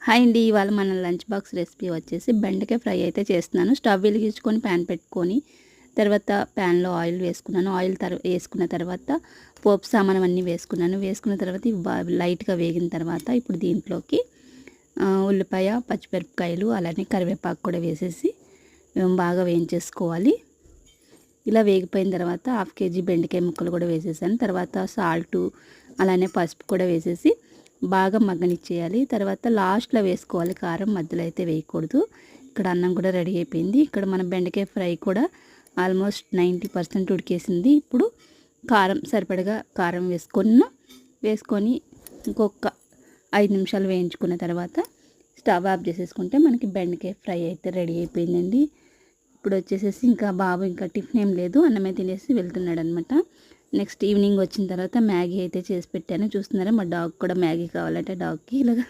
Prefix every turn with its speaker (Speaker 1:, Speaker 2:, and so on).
Speaker 1: Hi అండి, ఇవాళ మన లంచ్ బాక్స్ రెసిపీ వచ్చేసి బెండకాయ ఫ్రై అయితే చేస్తున్నాను. స్టవ్ వెలిగించుకొని ప్యాన్ పెట్టుకొని తర్వాత ప్యాన్లో ఆయిల్ వేసుకున్నాను. ఆయిల్ వేసుకున్న తర్వాత పోపు సామాను అన్నీ వేసుకున్నాను. వేసుకున్న తర్వాత లైట్గా వేగిన తర్వాత ఇప్పుడు దీంట్లోకి ఉల్లిపాయ, పచ్చిమిరపకాయలు అలానే కరివేపాకు కూడా వేసేసి బాగా వేయించేసుకోవాలి. ఇలా వేగిపోయిన తర్వాత 1/2 kg బెండకాయ ముక్కలు కూడా వేసేసాను. తర్వాత సాల్టు అలానే పసుపు కూడా వేసేసి బాగా మగ్గనిచ్చేయాలి. తర్వాత లాస్ట్లో వేసుకోవాలి కారం, మధ్యలో అయితే వేయకూడదు. ఇక్కడ అన్నం కూడా రెడీ అయిపోయింది. ఇక్కడ మన బెండకాయ ఫ్రై కూడా ఆల్మోస్ట్ 90% ఉడికేసింది. ఇప్పుడు కారం సరిపడగా కారం వేసుకొని ఇంకొక 5 నిమిషాలు వేయించుకున్న తర్వాత స్టవ్ ఆఫ్ చేసేసుకుంటే మనకి బెండకాయ ఫ్రై అయితే రెడీ అయిపోయిందండి. ఇప్పుడు వచ్చేసేసి ఇంకా బాబు ఇంకా టిఫిన్ ఏం లేదు, అన్నమే తినేసి వెళ్తున్నాడు అనమాట. నెక్స్ట్ ఈవినింగ్ వచ్చిన తర్వాత మ్యాగీ అయితే చేసి పెట్టాను. చూస్తున్నారా, మా డాగ్ కూడా మ్యాగీ కావాలంటే డాగ్కి ఇలాగా